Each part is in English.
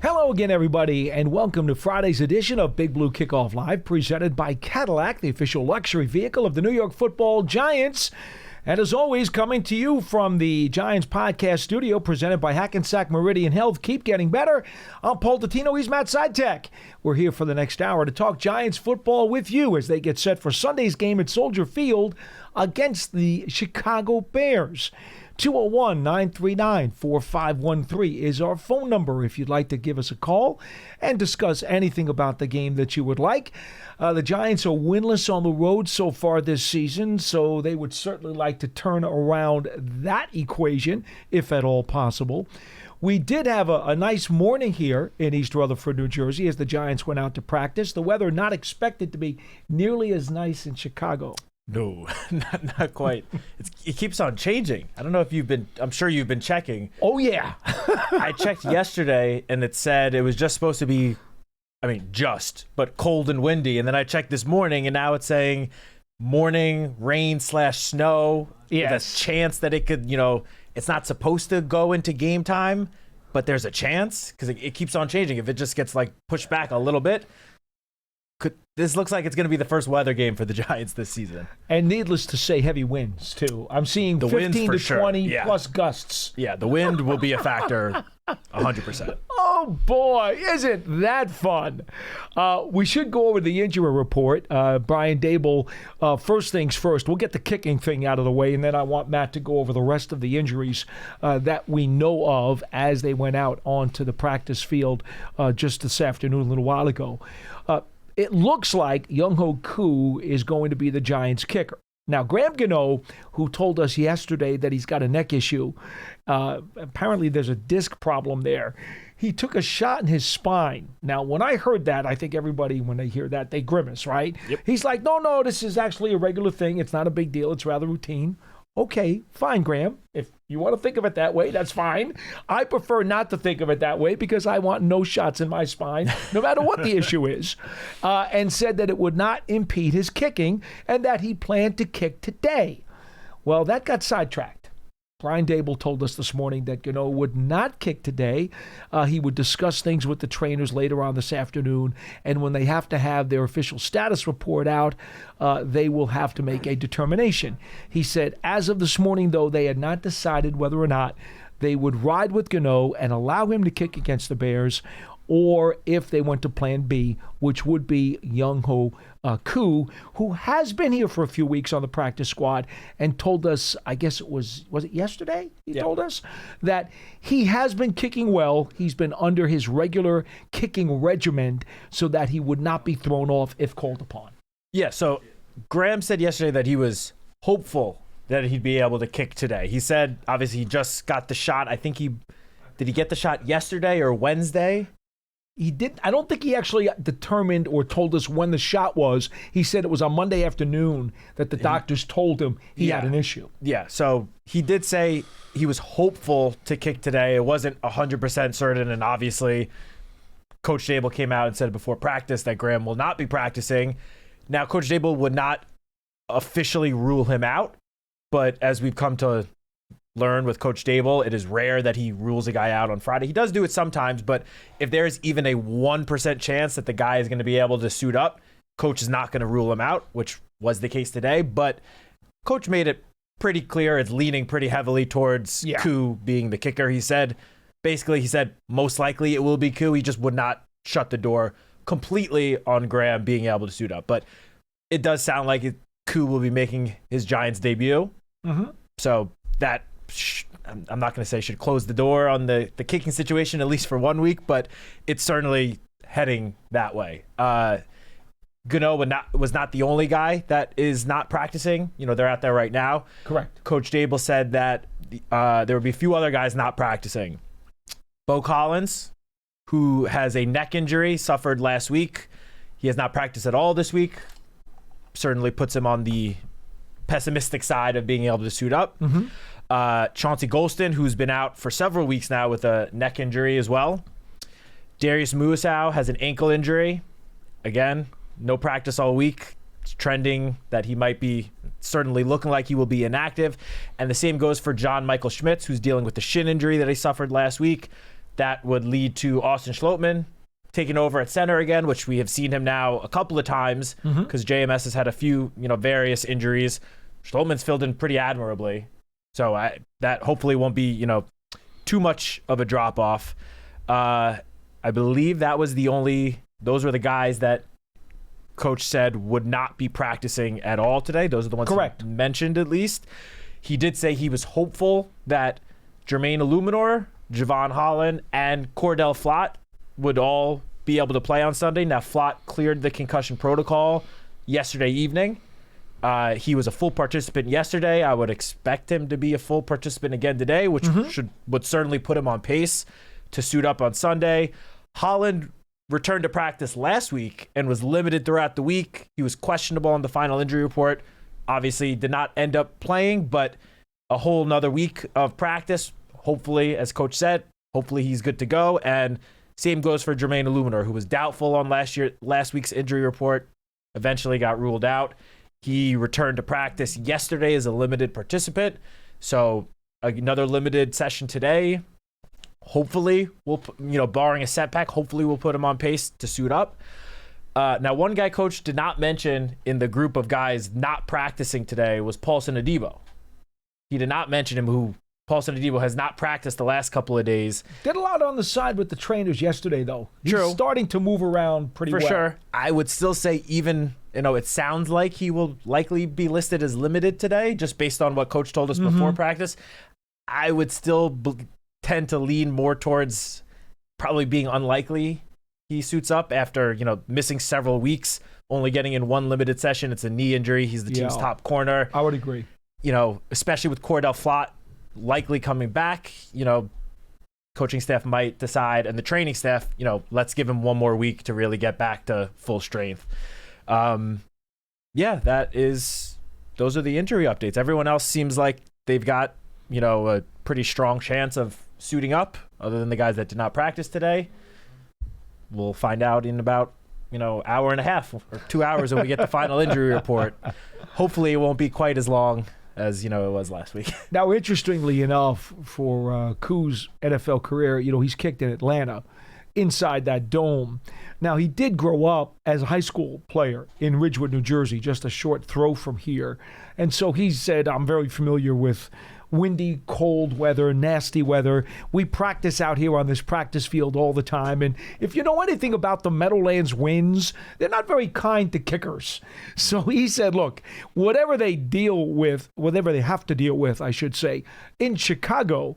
Hello again, everybody, and welcome to Friday's edition of Big Blue Kickoff Live, presented by Cadillac, the official luxury vehicle of the New York Football Giants. And as always, coming to you from the Giants podcast studio, presented by Hackensack Meridian Health. Keep getting better. I'm Paul Dottino. He's Matt Citak. We're here for the next hour to talk Giants football with you as they get set for Sunday's game at Soldier Field against the Chicago Bears. 201-939-4513 is our phone number if you'd like to give us a call and discuss anything about the game that you would like. The Giants are winless on the road so far this season, so they would certainly like to turn around that equation, if at all possible. We did have a nice morning here in East Rutherford, New Jersey, as the Giants went out to practice. The weather not expected to be nearly as nice in Chicago. No, not quite. It keeps on changing. I don't know if I'm sure you've been checking. Oh, yeah. I checked yesterday, and it said it was just supposed to be, but cold and windy. And then I checked this morning, and now it's saying morning, rain/snow. Yes. With a chance that it could, it's not supposed to go into game time, but there's a chance because it keeps on changing. If it just gets pushed back a little bit, this looks like it's going to be the first weather game for the Giants this season. And needless to say, heavy winds, too. I'm seeing the 15 to 20 plus gusts. Yeah, the wind will be a factor 100%. Oh, boy, isn't that fun? We should go over the injury report. Brian Daboll, first things first. We'll get the kicking thing out of the way, and then I want Matt to go over the rest of the injuries that we know of as they went out onto the practice field just this afternoon, a little while ago. It looks like Young-Ho Koo is going to be the Giants' kicker. Now, Graham Gano, who told us yesterday that he's got a neck issue, apparently there's a disc problem there. He took a shot in his spine. Now, when I heard that, I think everybody, when they hear that, they grimace, right? Yep. He's like, no, this is actually a regular thing. It's not a big deal. It's rather routine. Okay, fine, Graham. If you want to think of it that way, that's fine. I prefer not to think of it that way because I want no shots in my spine, no matter what the issue is, and said that it would not impede his kicking and that he planned to kick today. Well, that got sidetracked. Brian Daboll told us this morning that Gano would not kick today. He would discuss things with the trainers later on this afternoon, and when they have to have their official status report out, they will have to make a determination. He said, as of this morning, though, they had not decided whether or not they would ride with Gano and allow him to kick against the Bears, or if they went to plan B, which would be Young-Ho Koo, who has been here for a few weeks on the practice squad and told us, I guess was it yesterday? He told us that he has been kicking well. He's been under his regular kicking regimen so that he would not be thrown off if called upon. Yeah, so Graham said yesterday that he was hopeful that he'd be able to kick today. He said, obviously, he just got the shot. Did he get the shot yesterday or Wednesday? He didn't. I don't think he actually determined or told us when the shot was. He said it was on Monday afternoon that the doctors told him he had an issue. Yeah, so he did say he was hopeful to kick today. It wasn't 100% certain, and obviously Coach Daboll came out and said before practice that Graham will not be practicing. Now, Coach Daboll would not officially rule him out, but as we've come to learn with Coach Daboll, it is rare that he rules a guy out on Friday. He does do it sometimes, but if there's even a 1% chance that the guy is going to be able to suit up, Coach is not going to rule him out, which was the case today. But Coach made it pretty clear it's leaning pretty heavily towards Koo being the kicker. He said most likely it will be Koo. He just would not shut the door completely on Graham being able to suit up. But it does sound like Koo will be making his Giants debut. Mm-hmm. So that, I'm not going to say should close the door on the kicking situation, at least for 1 week, but it's certainly heading that way. Gano was not the only guy that is not practicing. They're out there right now. Correct. Coach Daboll said that there would be a few other guys not practicing. Bo Collins, who has a neck injury, suffered last week. He has not practiced at all this week. Certainly puts him on the pessimistic side of being able to suit up. Mm-hmm. Chauncey Golston, who's been out for several weeks now with a neck injury as well. Darius Muasau has an ankle injury. Again, no practice all week. It's trending that he might be certainly looking like he will be inactive. And the same goes for John Michael Schmitz, who's dealing with the shin injury that he suffered last week. that would lead to Austin Schlottmann taking over at center again, which we have seen him now a couple of times because JMS has had a few, various injuries. Schlottmann's filled in pretty admirably. So that hopefully won't be, too much of a drop off. I believe those were the guys that coach said would not be practicing at all today. Those are the ones Correct. he mentioned at least. He did say he was hopeful that Jermaine Illuminor, Javon Holland, and Cordell Flott would all be able to play on Sunday. Now, Flott cleared the concussion protocol yesterday evening. He was a full participant yesterday. I would expect him to be a full participant again today, which would certainly put him on pace to suit up on Sunday. Holland returned to practice last week and was limited throughout the week. He was questionable on the final injury report. Obviously, did not end up playing, but a whole nother week of practice. Hopefully, as coach said, hopefully he's good to go. And same goes for Jermaine Illuminor, who was doubtful on last week's injury report, eventually got ruled out. He returned to practice yesterday as a limited participant. So another limited session today. Hopefully, barring a setback, hopefully we'll put him on pace to suit up. Now, one guy coach did not mention in the group of guys not practicing today was Paulson Adebo. He did not mention him, who Paulson Adebo has not practiced the last couple of days. Did a lot on the side with the trainers yesterday, though. He's True. starting to move around pretty well. For sure. I would still say even, it sounds like he will likely be listed as limited today, just based on what coach told us before practice. I would still tend to lean more towards probably being unlikely he suits up after, missing several weeks, only getting in one limited session. It's a knee injury. He's the team's top corner. I would agree. Especially with Cordell Flott likely coming back, coaching staff might decide, and the training staff, let's give him one more week to really get back to full strength. Those are the injury updates. Everyone else seems like they've got, a pretty strong chance of suiting up, other than the guys that did not practice today. We'll find out in about, hour and a half or 2 hours when we get the final injury report. Hopefully it won't be quite as long as, it was last week. Now, interestingly enough, for Koo's NFL career, he's kicked in Atlanta inside that dome. Now, he did grow up as a high school player in Ridgewood, New Jersey, just a short throw from here. And so he said, I'm very familiar with windy, cold weather, nasty weather. We practice out here on this practice field all the time. And if you know anything about the Meadowlands winds, they're not very kind to kickers. So he said, look, whatever they have to deal with, I should say, in Chicago,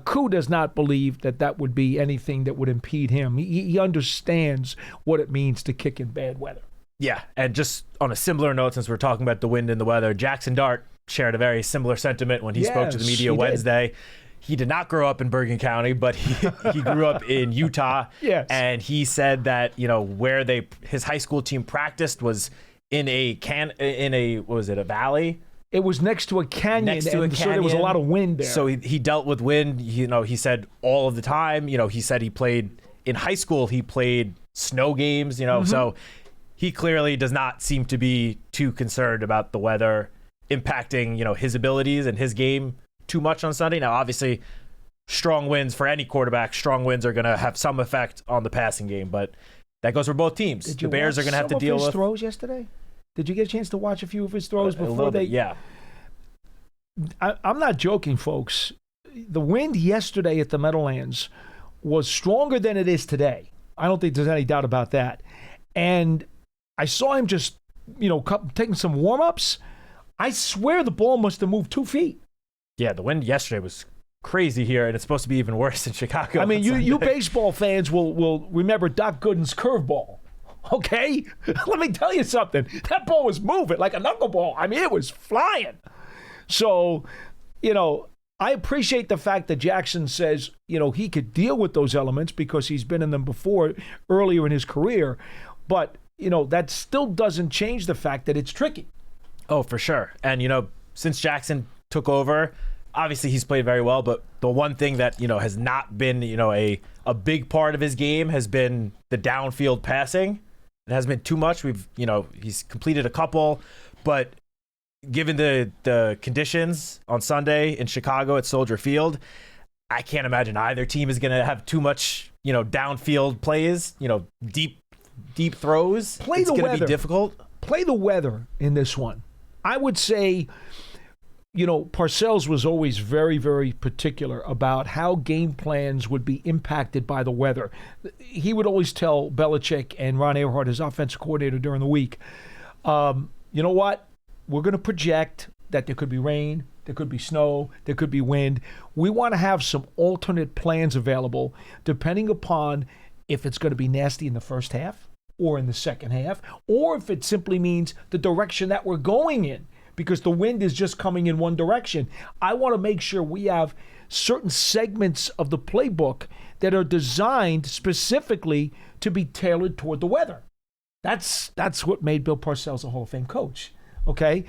Koo does not believe that would be anything that would impede him. He understands what it means to kick in bad weather. Yeah, and just on a similar note, since we're talking about the wind and the weather, Jackson Dart shared a very similar sentiment when he spoke to the media Wednesday. He did not grow up in Bergen County, but he grew up in Utah. Yes. And he said that, where his high school team practiced was in a valley? It was next to a canyon, so there was a lot of wind there. So he dealt with wind, he said all of the time. He said he played in high school, he played snow games, so he clearly does not seem to be too concerned about the weather impacting, his abilities and his game too much on Sunday. Now, obviously, strong winds for any quarterback, strong winds are going to have some effect on the passing game, but that goes for both teams. The Bears are going to have to deal with his throws yesterday? Did you get a chance to watch a few of his throws before they? Yeah. I'm not joking, folks. The wind yesterday at the Meadowlands was stronger than it is today. I don't think there's any doubt about that. And I saw him just, taking some warm-ups. I swear the ball must have moved 2 feet. Yeah, the wind yesterday was crazy here, and it's supposed to be even worse in Chicago. I mean, you baseball fans will remember Doc Gooden's curveball. Okay? Let me tell you something. That ball was moving like a knuckleball. I mean, it was flying. So, I appreciate the fact that Jackson says, he could deal with those elements because he's been in them before earlier in his career. But, that still doesn't change the fact that it's tricky. Oh, for sure. And, since Jackson took over, obviously he's played very well, but the one thing that, has not been, a big part of his game has been the downfield passing. It hasn't been too much. He's completed a couple, but given the conditions on Sunday in Chicago at Soldier Field, I can't imagine either team is going to have too much, downfield plays, deep throws. It's going to be difficult. Play the weather in this one. I would say, Parcells was always very, very particular about how game plans would be impacted by the weather. He would always tell Belichick and Ron Earhart, his offensive coordinator, during the week, you know what? We're going to project that there could be rain, there could be snow, there could be wind. We want to have some alternate plans available depending upon if it's going to be nasty in the first half or in the second half, or if it simply means the direction that we're going in because the wind is just coming in one direction. I want to make sure we have certain segments of the playbook that are designed specifically to be tailored toward the weather. That's what made Bill Parcells a Hall of Fame coach. Okay?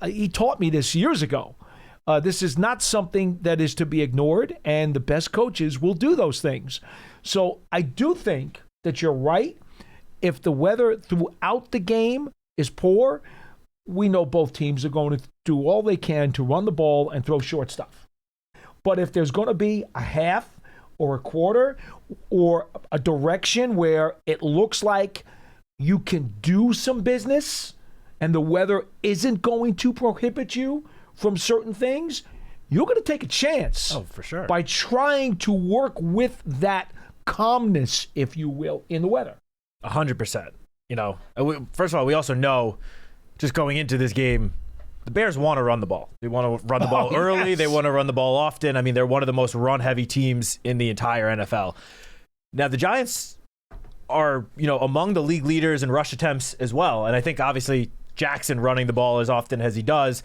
He taught me this years ago. This is not something that is to be ignored, and the best coaches will do those things. So I do think that you're right. If the weather throughout the game is poor, we know both teams are going to do all they can to run the ball and throw short stuff. But if there's going to be a half or a quarter or a direction where it looks like you can do some business and the weather isn't going to prohibit you from certain things, you're going to take a chance. Oh, for sure. By trying to work with that calmness, if you will, in the weather. 100%. First of all, we also know, just going into this game, the Bears want to run the ball. They want to run the ball early. Yes. They want to run the ball often. I mean, they're one of the most run-heavy teams in the entire NFL. Now, the Giants are, among the league leaders in rush attempts as well. And I think, obviously, Jackson running the ball as often as he does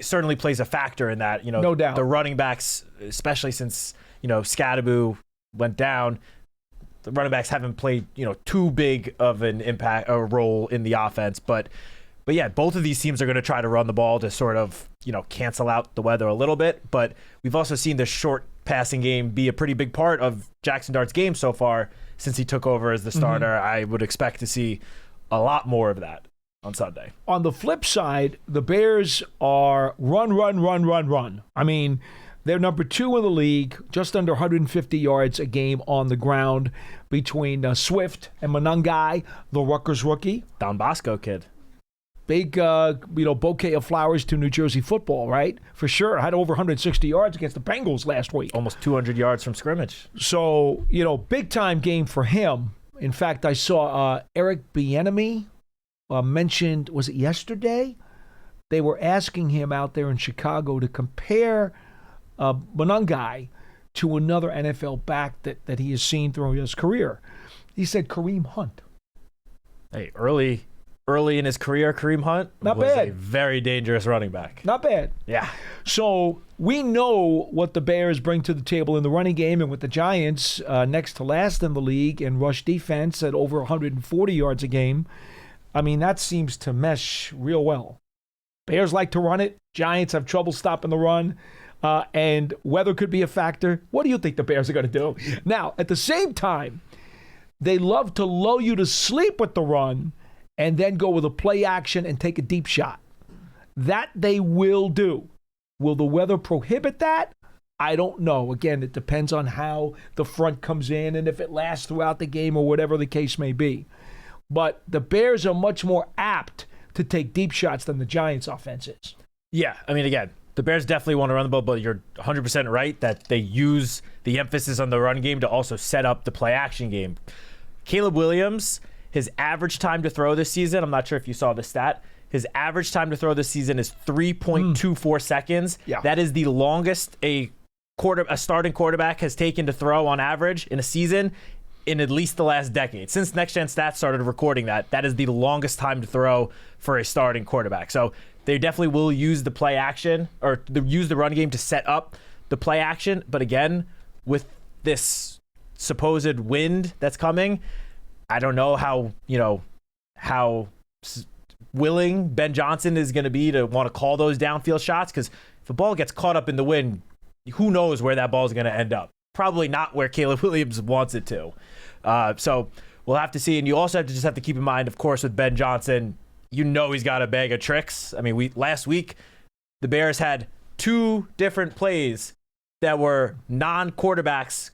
certainly plays a factor in that. No doubt. The running backs, especially since, Scadaboo went down, the running backs haven't played, too big of an impact or role in the offense. But yeah, both of these teams are going to try to run the ball to sort of, cancel out the weather a little bit. But we've also seen the short passing game be a pretty big part of Jackson Dart's game so far since he took over as the starter. Mm-hmm. I would expect to see a lot more of that on Sunday. On the flip side, the Bears are run. I mean, they're number 2 in the league, just under 150 yards a game on the ground between Swift and Monangai, the Rutgers rookie. Don Bosco kid. Big, bouquet of flowers to New Jersey football, right? For sure. Had over 160 yards against the Bengals last week. Almost 200 yards from scrimmage. So, big-time game for him. In fact, I saw Eric Bieniemy mentioned, was it yesterday? They were asking him out there in Chicago to compare Monangai to another NFL back that he has seen through his career. He said Kareem Hunt. Hey, early in his career, Kareem Hunt was a very dangerous running back. Not bad. Yeah. So we know what the Bears bring to the table in the running game, and with the Giants next to last in the league in rush defense at over 140 yards a game, I mean, that seems to mesh real well. Bears like to run it. Giants have trouble stopping the run. And weather could be a factor. What do you think the Bears are going to do? Now, at the same time, they love to lull you to sleep with the run and then go with a play action and take a deep shot. That they will do. Will the weather prohibit that? I don't know. Again, it depends on how the front comes in and if it lasts throughout the game or whatever the case may be. But the Bears are much more apt to take deep shots than the Giants' offense is. Yeah, I mean, again, the Bears definitely want to run the ball, but you're 100% right that they use the emphasis on the run game to also set up the play-action game. Caleb Williams, his average time to throw this season, I'm not sure if you saw the stat, his average time to throw this season is 3.24 seconds. Yeah. That is the longest a starting quarterback has taken to throw on average in a season in at least the last decade. Since Next Gen Stats started recording that is the longest time to throw for a starting quarterback. So they definitely will use the play action or use the run game to set up the play action. But again, with this supposed wind that's coming, I don't know how willing Ben Johnson is going to be to want to call those downfield shots, because if a ball gets caught up in the wind, who knows where that ball is going to end up. Probably not where Caleb Williams wants it to. So we'll have to see. And you also have to keep in mind, of course, with Ben Johnson, he's got a bag of tricks. I mean, last week, the Bears had 2 different plays that were non-quarterbacks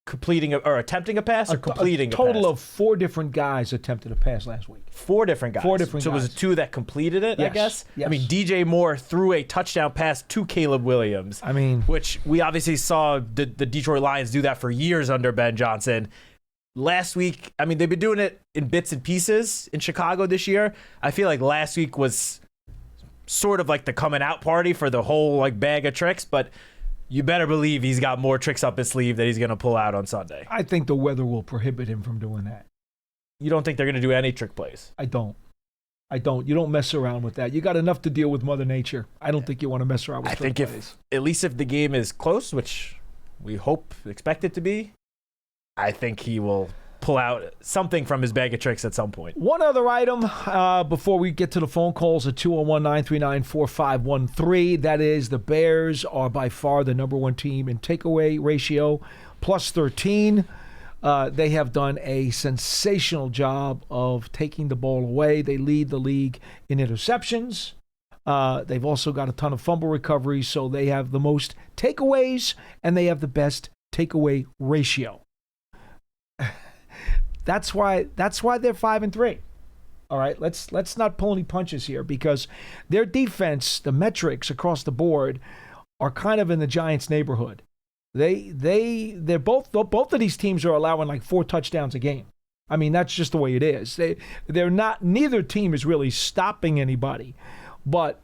completing or attempting a pass or completing a pass. A total of 4 different guys attempted a pass last week. 4 different guys. 4 different so guys. it was 2 that completed it, Yes. I guess? Yes. I mean, DJ Moore threw a touchdown pass to Caleb Williams. I mean, which we obviously saw the Detroit Lions do that for years under Ben Johnson. Last week, I mean, they've been doing it in bits and pieces in Chicago this year. I feel like last week was sort of like the coming out party for the whole like bag of tricks, but you better believe he's got more tricks up his sleeve that he's going to pull out on Sunday. I think the weather will prohibit him from doing that. You don't think they're going to do any trick plays? I don't. You don't mess around with that. You got enough to deal with Mother Nature. I don't think you want to mess around with trick plays. At least if the game is close, which we expect it to be, I think he will pull out something from his bag of tricks at some point. One other item before we get to the phone calls at 201-939-4513. That is, the Bears are by far the number 1 team in takeaway ratio, plus 13. They have done a sensational job of taking the ball away. They lead the league in interceptions. They've also got a ton of fumble recoveries, so they have the most takeaways, and they have the best takeaway ratio. That's why they're 5-3. All right, let's not pull any punches here, because their defense, the metrics across the board, are kind of in the Giants' neighborhood. They're both of these teams are allowing like 4 touchdowns a game. I mean, that's just the way it is. They're not. Neither team is really stopping anybody, but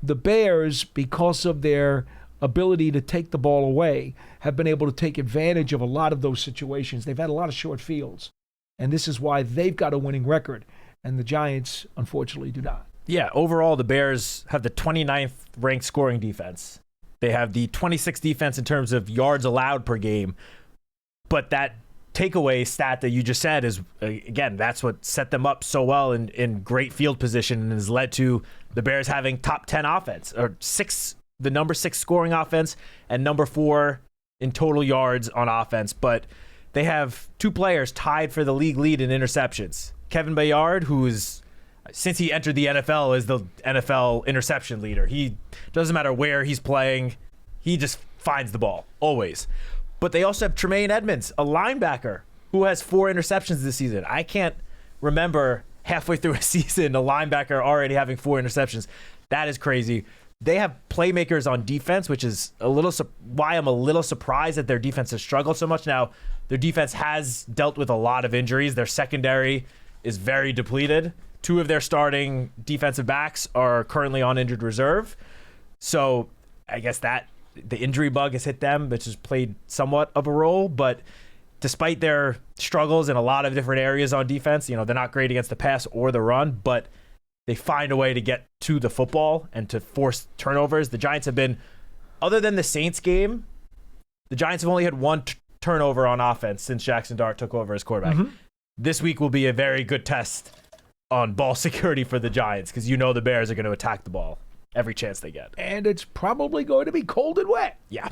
the Bears, because of their ability to take the ball away, have been able to take advantage of a lot of those situations. They've had a lot of short fields. And this is why they've got a winning record, and the Giants, unfortunately, do not. Yeah, overall, the Bears have the 29th ranked scoring defense. They have the 26th defense in terms of yards allowed per game. But that takeaway stat that you just said is, again, that's what set them up so well in great field position and has led to the Bears having top 10 offense, or the number 6 scoring offense and number 4 in total yards on offense. But they have 2 players tied for the league lead in interceptions. Kevin Bayard, who's, since he entered the NFL, is the NFL interception leader. He doesn't matter where he's playing, he just finds the ball, always. But they also have Tremaine Edmonds, a linebacker, who has 4 interceptions this season. I can't remember halfway through a season a linebacker already having 4 interceptions. That is crazy. They have playmakers on defense, which is why I'm a little surprised that their defense has struggled so much. Now, their defense has dealt with a lot of injuries. Their secondary is very depleted. 2 of their starting defensive backs are currently on injured reserve. So I guess that the injury bug has hit them, which has played somewhat of a role. But despite their struggles in a lot of different areas on defense, they're not great against the pass or the run, but they find a way to get to the football and to force turnovers. The Giants have been, other than the Saints game, the Giants have only had 1 turnover on offense since Jackson Dart took over as quarterback. Mm-hmm. This week will be a very good test on ball security for the Giants, because the Bears are going to attack the ball every chance they get. And it's probably going to be cold and wet. Yeah.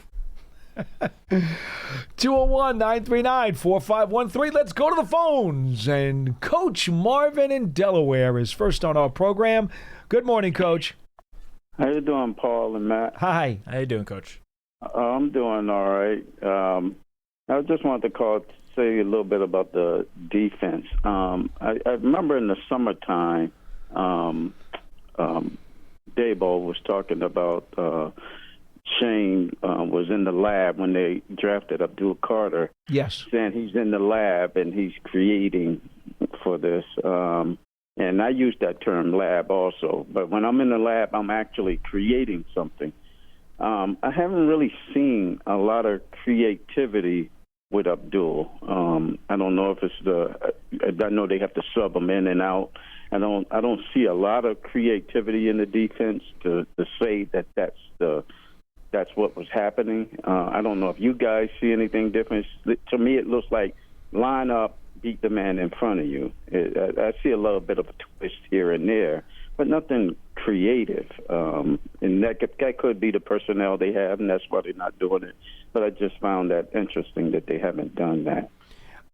201-939-4513. Let's go to the phones. And Coach Marvin in Delaware is first on our program. Good morning, Coach. How you doing, Paul and Matt? Hi. How you doing, Coach? I'm doing all right. I just wanted to call to say a little bit about the defense. I remember in the summertime, Dabo was talking about Shane was in the lab when they drafted Abdul Carter. Yes. Saying he's in the lab and he's creating for this. And I use that term lab also. But when I'm in the lab, I'm actually creating something. I haven't really seen a lot of creativity with Abdul. I don't know if it's I know they have to sub him in and out. I don't see a lot of creativity in the defense to say that that's what was happening. I don't know if you guys see anything different. To me, it looks like line up, beat the man in front of you. I see a little bit of a twist here and there, but nothing creative. And that could be the personnel they have, and that's why they're not doing it. But I just found that interesting that they haven't done that.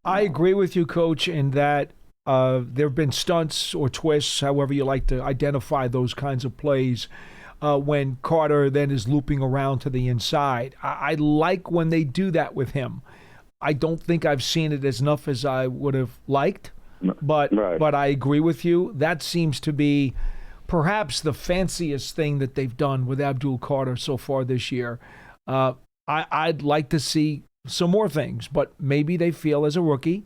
I agree with you, Coach, in that there have been stunts or twists, however you like to identify those kinds of plays, when Carter then is looping around to the inside. I like when they do that with him. I don't think I've seen it as enough as I would have liked, but I agree with you. That seems to be perhaps the fanciest thing that they've done with Abdul Carter so far this year. I'd like to see some more things, but maybe they feel as a rookie,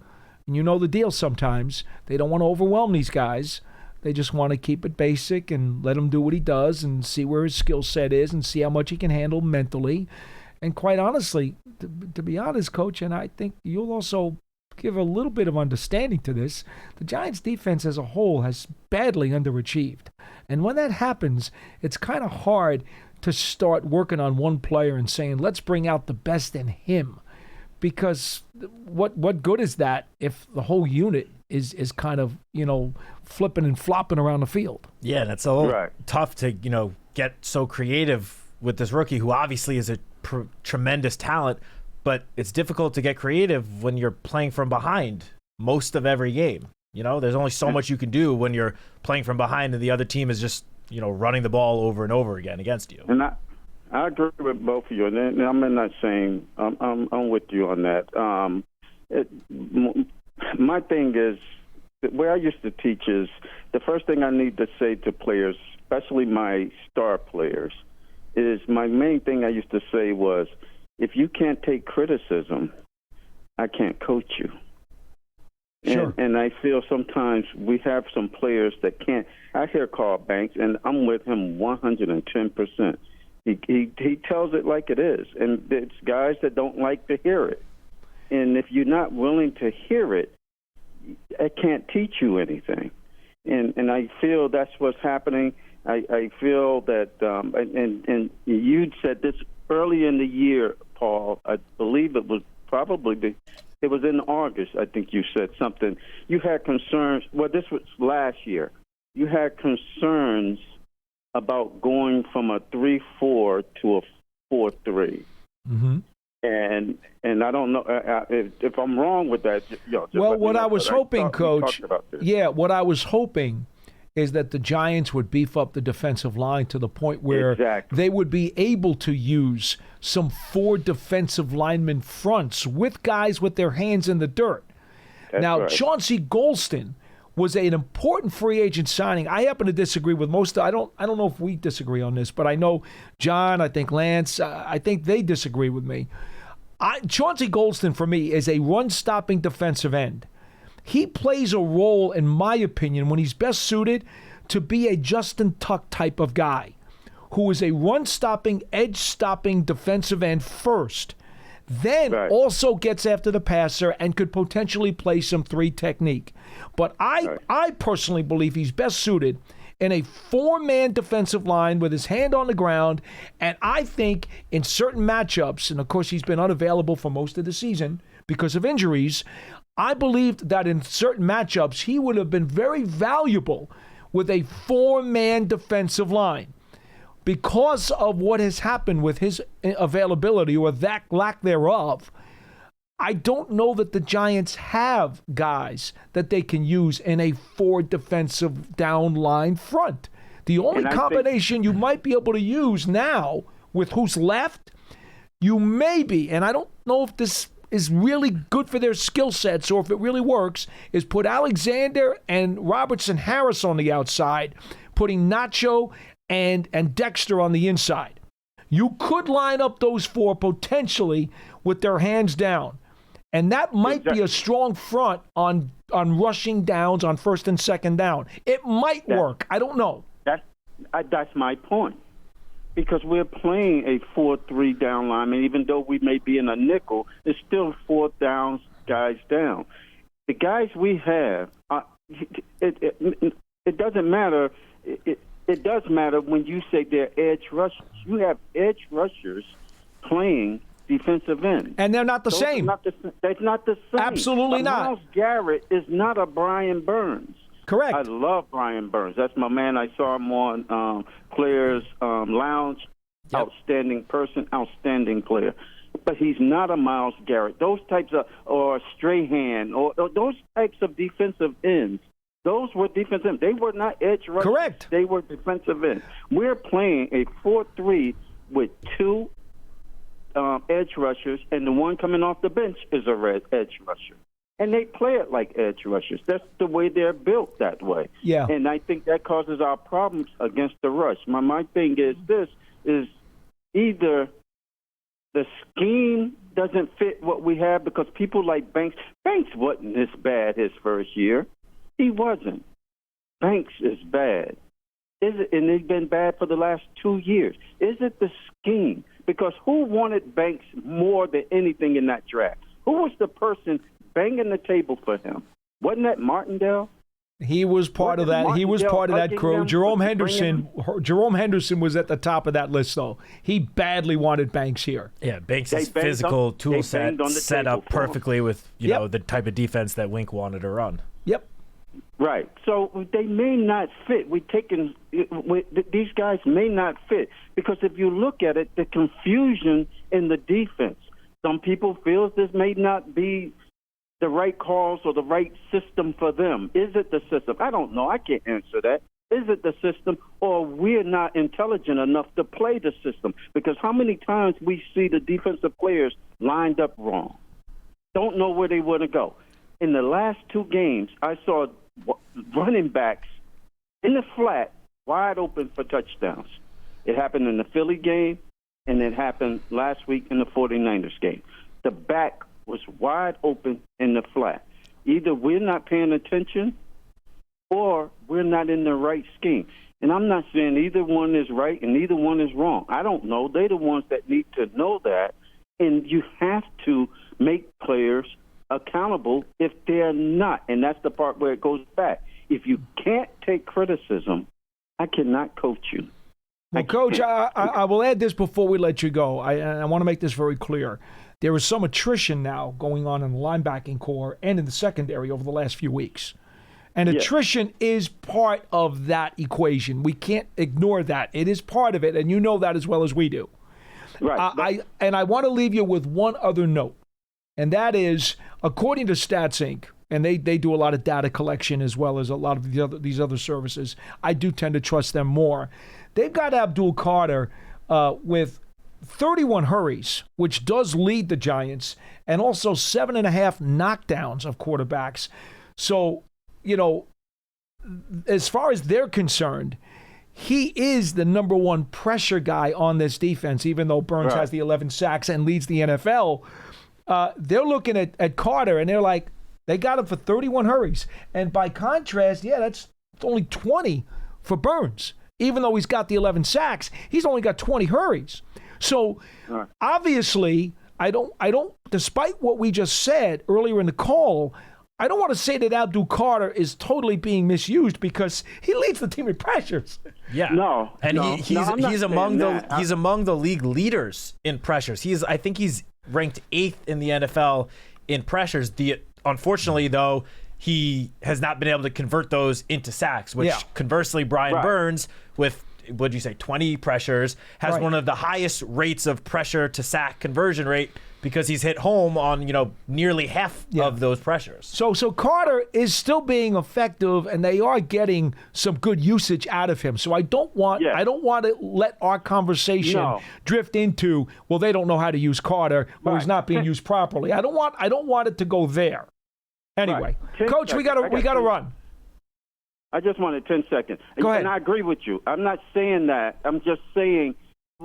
and you know the deal sometimes, they don't want to overwhelm these guys. They just want to keep it basic and let him do what he does and see where his skill set is and see how much he can handle mentally. And quite honestly, to be honest, Coach, and I think you'll also give a little bit of understanding to this, the Giants' defense as a whole has badly underachieved. And when that happens, it's kind of hard to start working on one player and saying, let's bring out the best in him. Because what good is that if the whole unit is kind of, flipping and flopping around the field? Yeah, that's a little tough to, get so creative with this rookie who obviously is a tremendous talent, but it's difficult to get creative when you're playing from behind most of every game. There's only so much you can do when you're playing from behind and the other team is just, running the ball over and over again against you. And I agree with both of you, and I'm not saying I'm with you on that. My thing is, where I used to teach is the first thing I need to say to players, especially my star players, is my main thing I used to say was, if you can't take criticism, I can't coach you. Sure. And I feel sometimes we have some players that can't. I hear Carl Banks, and I'm with him 110%. He tells it like it is, and it's guys that don't like to hear it. And if you're not willing to hear it, I can't teach you anything. And I feel that's what's happening. I feel that, and you said this early in the year, Paul. I believe it was it was in August, I think you said something. You had concerns. Well, this was last year. You had concerns about going from a 3-4 to a 4-3. Mm-hmm. And I don't know if I'm wrong with that. Well, what I was hoping, Coach, what I was hoping is that the Giants would beef up the defensive line to the point where they would be able to use some 4 defensive lineman fronts with guys with their hands in the dirt. Now, Chauncey Golston was an important free agent signing. I happen to disagree with most. I don't know if we disagree on this, but I know John, I think Lance, I think they disagree with me. Chauncey Golston, for me, is a run-stopping defensive end. He plays a role, in my opinion, when he's best suited to be a Justin Tuck type of guy who is a run-stopping, edge-stopping defensive end first, then also gets after the passer and could potentially play some 3 technique. But I personally believe he's best suited in a 4-man defensive line with his hand on the ground, and I think in certain matchups, and of course he's been unavailable for most of the season because of injuries, I believed that in certain matchups he would have been very valuable with a 4-man defensive line. Because of what has happened with his availability or that lack thereof, I don't know that the Giants have guys that they can use in a 4 defensive down line front. The only combination you might be able to use now with who's left, you may be, and I don't know if this is really good for their skill sets or if it really works, is put Alexander and Robertson Harris on the outside, putting Nacho and Dexter on the inside. You could line up those 4 potentially with their hands down. And that might be a strong front on rushing downs on first and second down. It might work. I don't know. That's my point. Because we're playing a 4-3 down lineman, even though we may be in a nickel, it's still 4 downs, guys down. The guys we have, it doesn't matter. It does matter when you say they're edge rushers. You have edge rushers playing defensive end. And they're not the same. They're not the same. Absolutely not. Myles Garrett is not a Brian Burns. Correct. I love Brian Burns. That's my man. I saw him on Players Lounge. Yep. Outstanding person, outstanding player. But he's not a Myles Garrett. Those types of, or Strahan, or those types of defensive ends, Those were defensive ends. They were not edge rushers. Correct. They were defensive ends. We're playing a 4-3 with two edge rushers, and the one coming off the bench is a red edge rusher. And they play it like edge rushers. That's the way they're built that way. Yeah. And I think that causes our problems against the rush. My thing is this, is either the scheme doesn't fit what we have, because people like Banks wasn't this bad his first year. He wasn't. Banks is bad. Is it? And it's been bad for the last 2 years. Is it the scheme? Because who wanted Banks more than anything in that draft? Who was the person banging the table for him? Wasn't that Martindale? He was part of that. He was part of that crew. Jerome Henderson was at the top of that list, though. He badly wanted Banks here. Yeah, Banks' physical tool set up perfectly with the type of defense that Wink wanted to run. Yep. Right. So they may not fit. These guys may not fit, because if you look at it, the confusion in the defense. Some people feel this may not be the right calls or the right system for them. Is it the system? I don't know. I can't answer that. Is it the system, or we're not intelligent enough to play the system? Because how many times we see the defensive players lined up wrong, don't know where they want to go. In the last two games, I saw running backs in the flat wide open for touchdowns. It happened in the Philly game, and it happened last week in the 49ers game. The back was wide open in the flat. Either we're not paying attention or we're not in the right scheme. And I'm not saying either one is right and either one is wrong. I don't know. They're the ones that need to know that. And you have to make players accountable if they're not. And that's the part where it goes back. If you can't take criticism, I cannot coach you. Well, Coach, I will add this before we let you go. I want to make this very clear. There is some attrition now going on in the linebacking core and in the secondary over the last few weeks. And attrition is part of that equation. We can't ignore that. It is part of it, and you know that as well as we do. Right. I want to leave you with one other note, and that is, according to Stats Inc., and they do a lot of data collection as well as a lot of these other services. I do tend to trust them more. They've got Abdul Carter with 31 hurries, which does lead the Giants, and also 7.5 knockdowns of quarterbacks. So, as far as they're concerned, he is the number one pressure guy on this defense, even though Burns has the 11 sacks and leads the NFL. They're looking at Carter, and they're like, they got him for 31 hurries. And by contrast, that's only 20 for Burns. Even though he's got the 11 sacks, he's only got 20 hurries. So obviously, I don't, despite what we just said earlier in the call, I don't want to say that Abdul Carter is totally being misused, because he leads the team in pressures. Yeah. No. And he's among the league leaders in pressures. I think he's ranked 8th in the NFL in pressures. Unfortunately, though, he has not been able to convert those into sacks, which conversely, Brian Burns, with, what'd you say, 20 pressures, has one of the highest rates of pressure to sack conversion rate, because he's hit home on, nearly half of those pressures. So Carter is still being effective, and they are getting some good usage out of him. So I don't want to let our conversation drift into, well, they don't know how to use Carter, or he's not being used properly. I don't want it to go there. Anyway, Coach, we got to run. I just wanted 10 seconds. Go ahead. And I agree with you. I'm not saying that. I'm just saying,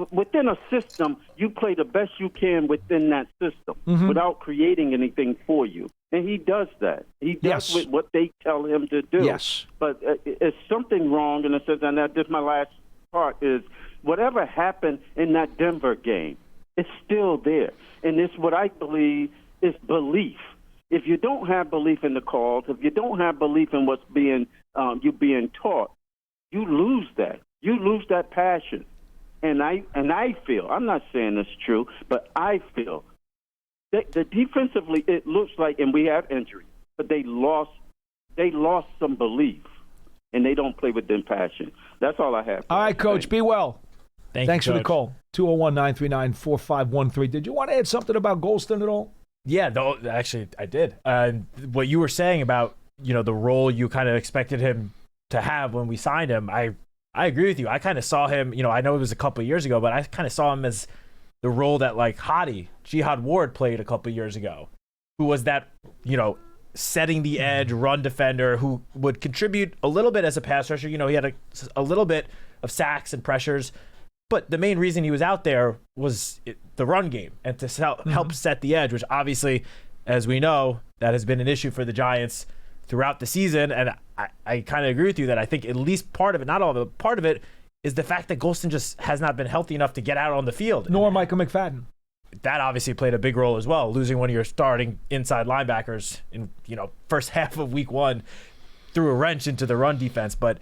within a system, you play the best you can within that system without creating anything for you. And he does that. He does with what they tell him to do. Yes. But it's something wrong in a sense, and this my last part is, whatever happened in that Denver game, it's still there. And it's what I believe is belief. If you don't have belief in the calls, if you don't have belief in what's being you being taught, you lose that. You lose that passion. And I feel, I'm not saying it's true, but I feel that defensively it looks like, and we have injury, but they lost some belief, and they don't play with them passion. That's all I have. All right, Coach, be well. Thanks for the call. 201-939-4513. Did you want to add something about Golston at all? Yeah, actually, I did. What you were saying about the role you kind of expected him to have when we signed him. I agree with you. I kind of saw him, I know it was a couple of years ago, but I kind of saw him as the role that like Jihad Ward played a couple of years ago, who was that, setting the edge run defender who would contribute a little bit as a pass rusher. He had a little bit of sacks and pressures, but the main reason he was out there was the run game and to help set the edge, which obviously, as we know, that has been an issue for the Giants throughout the season. And I kind of agree with you that I think at least part of it, not all of it, part of it is the fact that Golston just has not been healthy enough to get out on the field. Nor Michael McFadden. That obviously played a big role as well, losing one of your starting inside linebackers in, first half of week 1 threw a wrench into the run defense. But,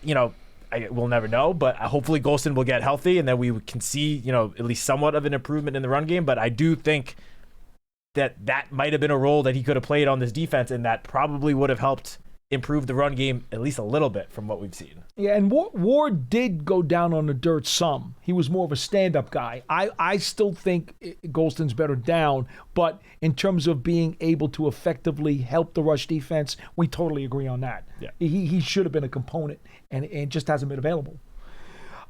we'll never know. But hopefully Golston will get healthy and then we can see, at least somewhat of an improvement in the run game. But I do think that might have been a role that he could have played on this defense, and that probably would have helped improve the run game at least a little bit from what we've seen. Yeah, and Ward did go down on the dirt some. He was more of a stand-up guy. I still think Golston's better down, but in terms of being able to effectively help the rush defense, we totally agree on that. Yeah. He should have been a component, and just hasn't been available.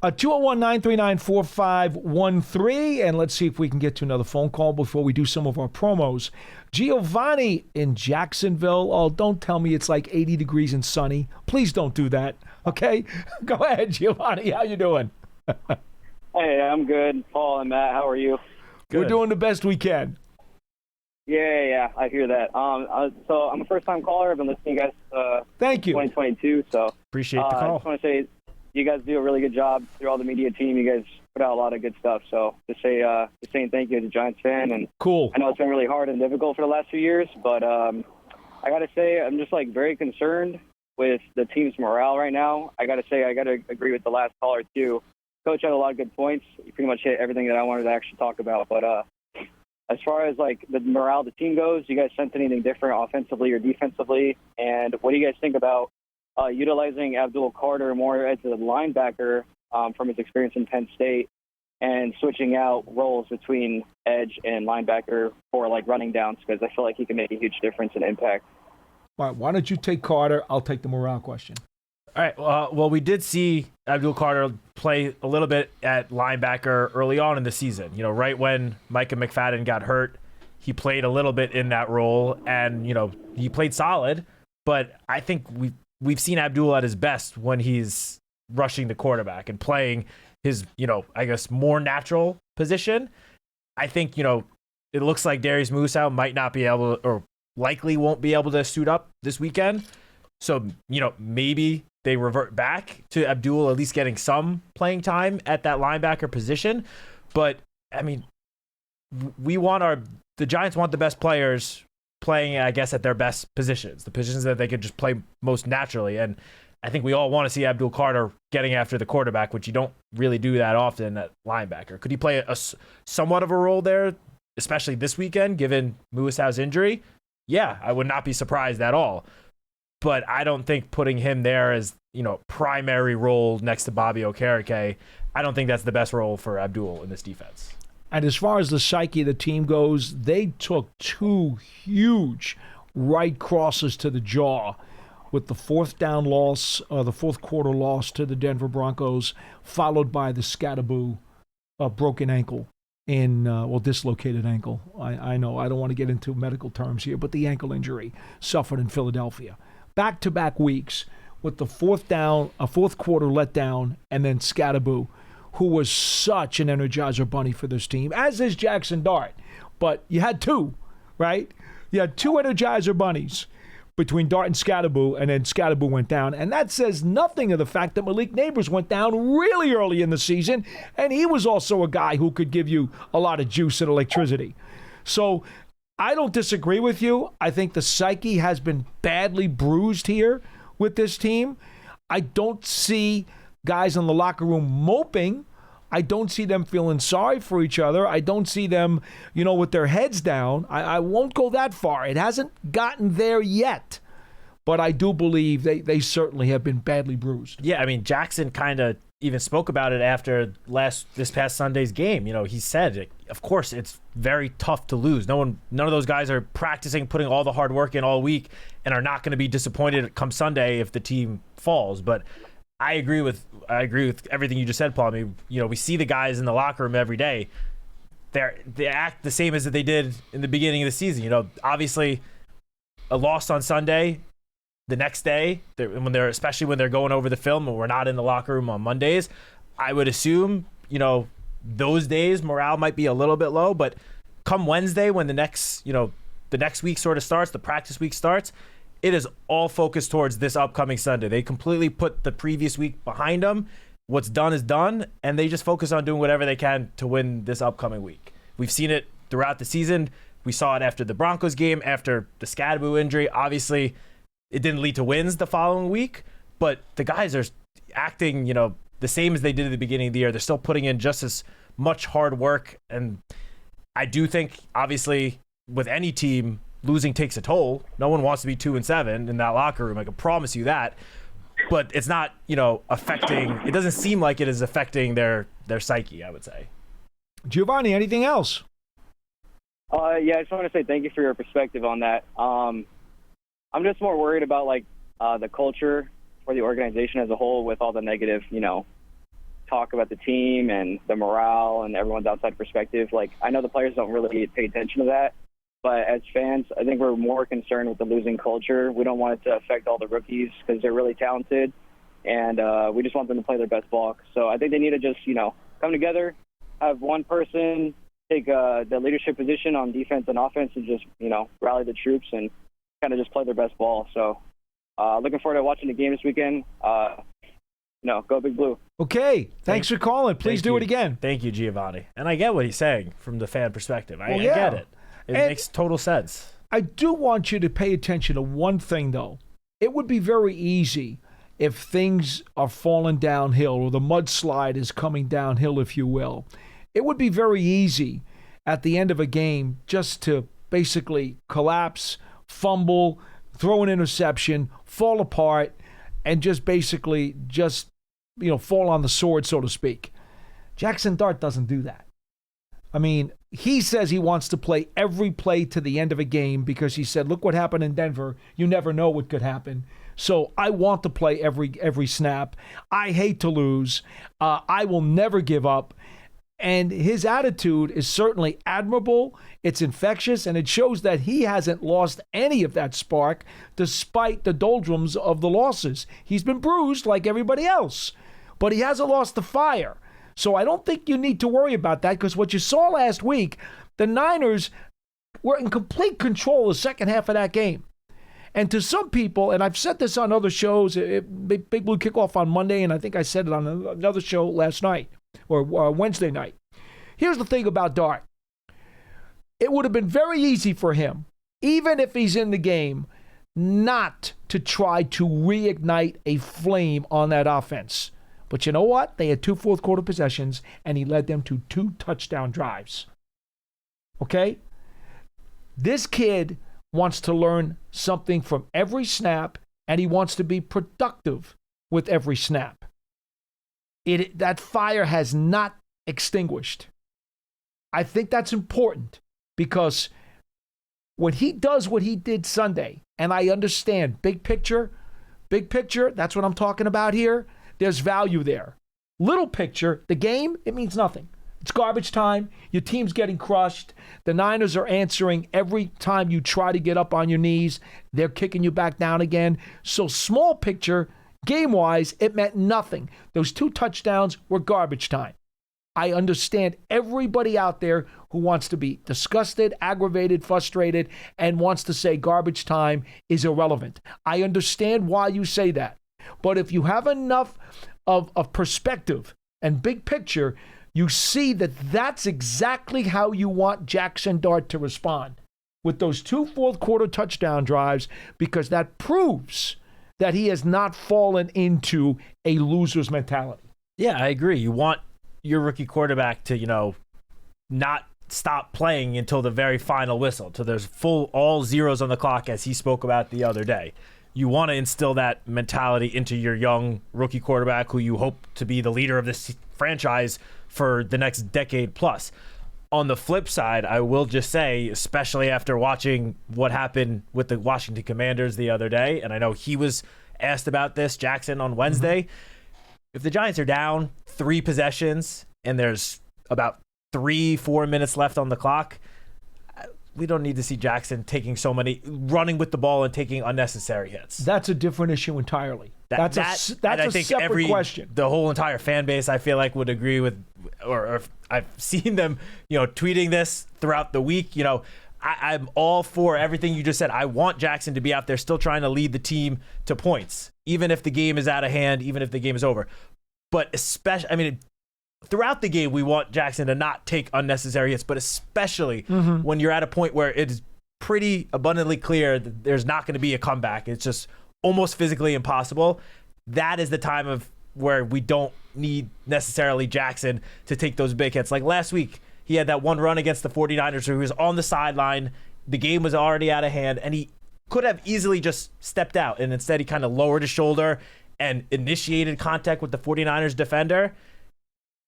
201-939-4513, and let's see if we can get to another phone call before we do some of our promos. Giovanni in Jacksonville. Oh, don't tell me it's like 80 degrees and sunny. Please don't do that, okay? Go ahead, Giovanni. How you doing? Hey, I'm good. Paul and Matt, how are you? Good. We're doing the best we can. Yeah, I hear that. So I'm a first-time caller. I've been listening to you guys Thank you. 2022, so Appreciate the I call. just want to say you guys do a really good job through all the media team. You guys put out a lot of good stuff. So just saying thank you as a Giants fan. And Cool. I know it's been really hard and difficult for the last few years, but I got to say I'm just very concerned with the team's morale right now. I got to agree with the last caller too. Coach had a lot of good points. He pretty much hit everything that I wanted to actually talk about. But as far as the morale of the team goes, you guys sense anything different offensively or defensively? And what do you guys think about utilizing Abdul Carter more as a linebacker from his experience in Penn State and switching out roles between edge and linebacker for running downs? Because I feel like he can make a huge difference and impact. All right, why don't you take Carter? I'll take the morale question. All right. Well, we did see Abdul Carter play a little bit at linebacker early on in the season. Right when Micah McFadden got hurt, he played a little bit in that role, and he played solid. But I think we've seen Abdul at his best when he's rushing the quarterback and playing his I guess more natural position. I think it looks like Darius Musa might not be able to, or likely won't be able to suit up this weekend. So, maybe they revert back to Abdul at least getting some playing time at that linebacker position. But, I mean, the Giants want the best players playing, I guess, at their best positions, the positions that they could just play most naturally. And I think we all want to see Abdul Carter getting after the quarterback, which you don't really do that often at linebacker. Could he play a somewhat of a role there, especially this weekend, given Musa's injury? Yeah, I would not be surprised at all. But I don't think putting him there as, primary role next to Bobby Okereke, I don't think that's the best role for Abdul in this defense. And as far as the psyche of the team goes, they took 2 huge right crosses to the jaw with the fourth quarter loss to the Denver Broncos, followed by the Scatterboo broken ankle dislocated ankle. I know I don't want to get into medical terms here, but the ankle injury suffered in Philadelphia. Back-to-back weeks with the fourth quarter letdown, and then Scatterboo, who was such an Energizer bunny for this team, as is Jackson Dart. But you had 2, right? You had 2 Energizer bunnies between Dart and Scatterboo, and then Scatterboo went down. And that says nothing of the fact that Malik Neighbors went down really early in the season, and he was also a guy who could give you a lot of juice and electricity. So I don't disagree with you. I think the psyche has been badly bruised here with this team. I don't see guys in the locker room moping. I don't see them feeling sorry for each other. I don't see them, with their heads down. I won't go that far. It hasn't gotten there yet. But I do believe they certainly have been badly bruised. Yeah, I mean, Jackson kind of even spoke about it after this past Sunday's game. He said, of course, it's very tough to lose. None of those guys are practicing, putting all the hard work in all week, and are not going to be disappointed come Sunday if the team falls. But I agree with everything you just said, Paul. I mean, we see the guys in the locker room every day. They act the same as they did in the beginning of the season. Obviously, a loss on Sunday. The next day, especially when they're going over the film and we're not in the locker room on Mondays, I would assume, those days morale might be a little bit low. But come Wednesday, when the next week sort of starts, the practice week starts, it is all focused towards this upcoming Sunday. They completely put the previous week behind them. What's done is done, and they just focus on doing whatever they can to win this upcoming week. We've seen it throughout the season. We saw it after the Broncos game, after the Scadaboo injury. Obviously, it didn't lead to wins the following week, but the guys are acting, the same as they did at the beginning of the year. They're still putting in just as much hard work, and I do think, obviously, with any team, losing takes a toll. No one wants to be 2-7 in that locker room. I can promise you that. But it's not, affecting. It doesn't seem like it is affecting their psyche, I would say. Giovanni, anything else? Yeah, I just want to say thank you for your perspective on that. I'm just more worried about the culture for the organization as a whole, with all the negative, talk about the team and the morale and everyone's outside perspective. I know the players don't really pay attention to that, but as fans, I think we're more concerned with the losing culture. We don't want it to affect all the rookies because they're really talented, and we just want them to play their best ball. So I think they need to just, come together, have one person take the leadership position on defense and offense, and just, rally the troops and kind of just play their best ball. So looking forward to watching the game this weekend. Go Big Blue. Okay. Thanks for calling. Please do it again. Thank you, Giovanni. And I get what he's saying from the fan perspective. I get it. It makes total sense. I do want you to pay attention to one thing, though. It would be very easy if things are falling downhill, or the mudslide is coming downhill, if you will. It would be very easy at the end of a game just to basically collapse, fumble, throw an interception, fall apart, and just basically fall on the sword, so to speak. Jackson Dart doesn't do that. I mean, he says he wants to play every play to the end of a game because he said, look what happened in Denver. You never know what could happen. So I want to play every snap. I hate to lose. I will never give up. And his attitude is certainly admirable. It's infectious, and it shows that he hasn't lost any of that spark despite the doldrums of the losses. He's been bruised like everybody else, but he hasn't lost the fire. So I don't think you need to worry about that, because what you saw last week, the Niners were in complete control the second half of that game. And to some people, and I've said this on other shows, Big Blue Kickoff on Monday, and I think I said it on another show last night or Wednesday night. Here's the thing about Dart. It would have been very easy for him, even if he's in the game, not to try to reignite a flame on that offense. But you know what? They had 2 fourth-quarter possessions, and he led them to 2 touchdown drives. Okay? This kid wants to learn something from every snap, and he wants to be productive with every snap. That fire has not extinguished. I think that's important, because when he does what he did Sunday, and I understand big picture, that's what I'm talking about here. There's value there. Little picture, the game, it means nothing. It's garbage time. Your team's getting crushed. The Niners are answering every time you try to get up on your knees. They're kicking you back down again. So small picture, game-wise, it meant nothing. Those 2 touchdowns were garbage time. I understand everybody out there who wants to be disgusted, aggravated, frustrated, and wants to say garbage time is irrelevant. I understand why you say that. But if you have enough of perspective and big picture, you see that that's exactly how you want Jackson Dart to respond with those 2 fourth-quarter touchdown drives, because that proves that he has not fallen into a loser's mentality. Yeah, I agree. You want your rookie quarterback to, not stop playing until the very final whistle, till there's all zeros on the clock, as he spoke about the other day. you want to instill that mentality into your young rookie quarterback who you hope to be the leader of this franchise for the next decade plus. On the flip side, I will just say, especially after watching what happened with the Washington Commanders the other day, and I know he was asked about this, Jackson, on Wednesday, if the Giants are down 3 possessions and there's about 3-4 minutes left on the clock, we don't need to see Jackson running with the ball and taking unnecessary hits. That's a different issue entirely. That's a separate question. The whole entire fan base, I feel like, would agree with, or if I've seen them, tweeting this throughout the week. I'm all for everything you just said. I want Jackson to be out there still trying to lead the team to points, even if the game is out of hand, even if the game is over. But especially, throughout the game, we want Jackson to not take unnecessary hits, but especially when you're at a point where it's pretty abundantly clear that there's not going to be a comeback. It's just almost physically impossible. That is the time of where we don't need necessarily Jackson to take those big hits. Like last week, he had that one run against the 49ers where he was on the sideline. The game was already out of hand, and he could have easily just stepped out. And instead, he kind of lowered his shoulder and initiated contact with the 49ers defender.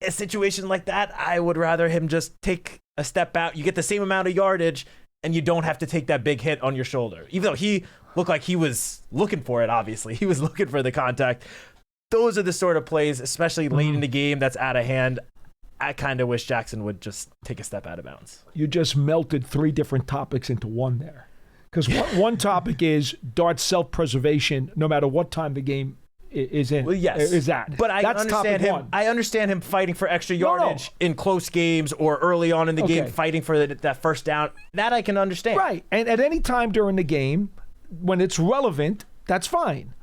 A situation like that, I would rather him just take a step out. You get the same amount of yardage, and you don't have to take that big hit on your shoulder. Even though he looked like he was looking for it, obviously. He was looking for the contact. Those are the sort of plays, especially late in the game, that's out of hand. I kind of wish Jackson would just take a step out of bounds. You just melted 3 different topics into one there. Because one topic is Dart's self-preservation, no matter what time the game is in. Well, yes. Is that. But That's understand him. one. I understand him fighting for extra yardage in close games or early on in the game, fighting for that first down. That I can understand. Right. And at any time during the game, when it's relevant, that's fine.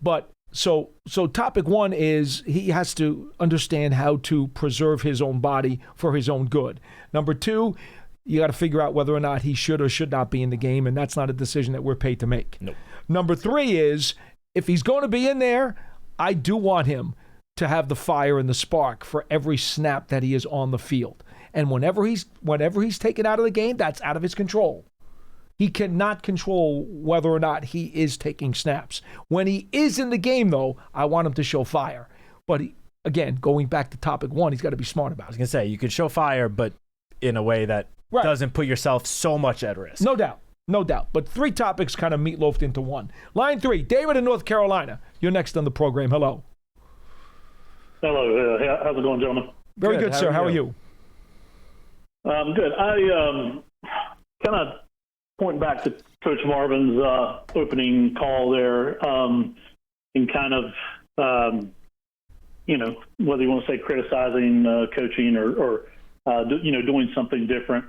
But so topic 1 is he has to understand how to preserve his own body for his own good. Number 2, you got to figure out whether or not he should or should not be in the game, and that's not a decision that we're paid to make. Nope. Number 3 is, if he's going to be in there, I do want him to have the fire and the spark for every snap that he is on the field. And whenever he's taken out of the game, that's out of his control. He cannot control whether or not he is taking snaps. When he is in the game, though, I want him to show fire. But again, going back to topic 1, he's got to be smart about it. I was going to say, you could show fire, but in a way that doesn't put yourself so much at risk. No doubt. But 3 topics kind of meatloafed into one. Line 3, David in North Carolina. You're next on the program. Hello. Hello. How's it going, gentlemen? Very good, sir. How are you? Good. I kind of point back to Coach Marvin's opening call there, and kind of, whether you want to say criticizing coaching or doing something different.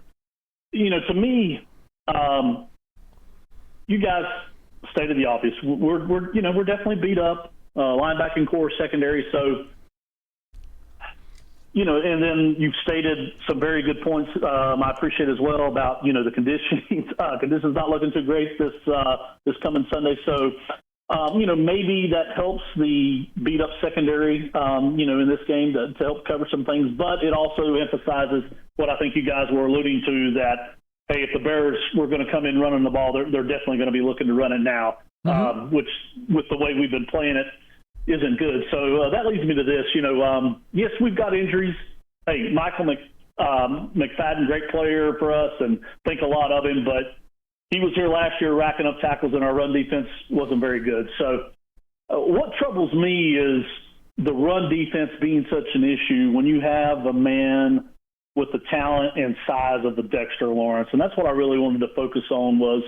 To me, you guys stated the obvious. We're definitely beat up, linebacking core, secondary. So, and then you've stated some very good points. I appreciate as well about the conditions. Conditions not looking too great this coming Sunday. So, maybe that helps the beat up secondary. In this game to help cover some things. But it also emphasizes what I think you guys were alluding to, that hey, if the Bears were going to come in running the ball, they're definitely going to be looking to run it now, which with the way we've been playing it isn't good. So that leads me to this. Yes, we've got injuries. Hey, Michael McFadden, great player for us, and think a lot of him, but he was here last year racking up tackles, and our run defense wasn't very good. So what troubles me is the run defense being such an issue when you have a man with the talent and size of the Dexter Lawrence. And that's what I really wanted to focus on was,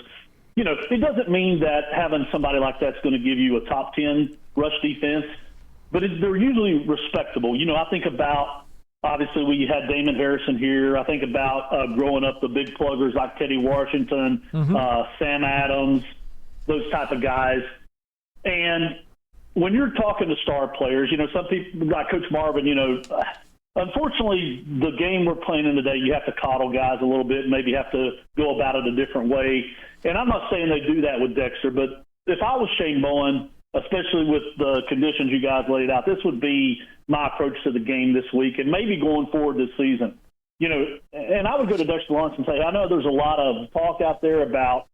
it doesn't mean that having somebody like that's going to give you a top 10 rush defense, but they're usually respectable. I think about, obviously, we had Damon Harrison here. I think about growing up the big pluggers like Teddy Washington, Sam Adams, those type of guys. And when you're talking to star players, some people like Coach Marvin, unfortunately, the game we're playing in today, you have to coddle guys a little bit, maybe have to go about it a different way. And I'm not saying they do that with Dexter, but if I was Shane Bowen, especially with the conditions you guys laid out, this would be my approach to the game this week and maybe going forward this season. And I would go to Dexter Lawrence and say, I know there's a lot of talk out there about